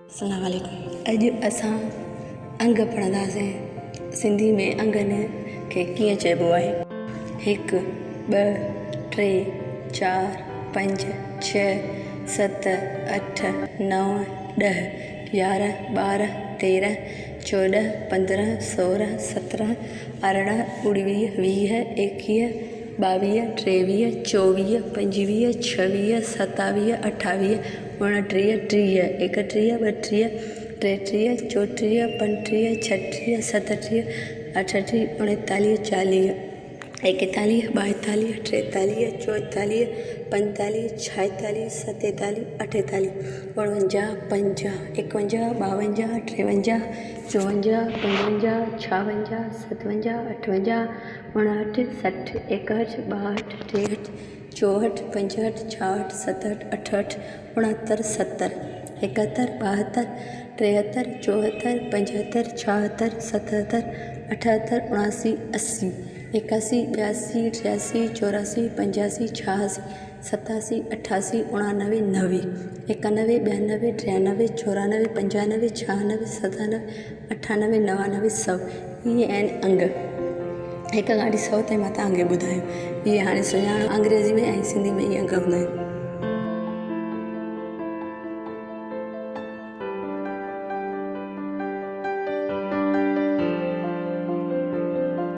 अस्सलाम वालेकुम। अॼु असां अंग पढ़ंदासीं। सिंधी में अंगनि खे कीअं चइबो आहे। 1 2 3 4 5 6 7 8 9 10 11 12 13 14 15 16 17 18 19 20 21 22 23 24 25 26 27 28 29 30 31 32 33 34 35 36 37 38 39 40 41 42 43 44 45 46 47 48 49 50 51 52 53 54 55 56 57 58 59 60 61 62 63 64 65 66 67 68 69 70 71 72 73 74 75 76 77 78 79 80 81 82 83 84 85 86 87 88 89 90 91 92 93 94 95 96 97 98 99 100 इहे आहिनि अंग। हिकु गाॾी 100 ताईं मां तव्हांखे ॿुधायो। इहे हाणे सुञाणो अंग्रेज़ी में ऐं सिंधी में इहे अंग हूंदा आहिनि।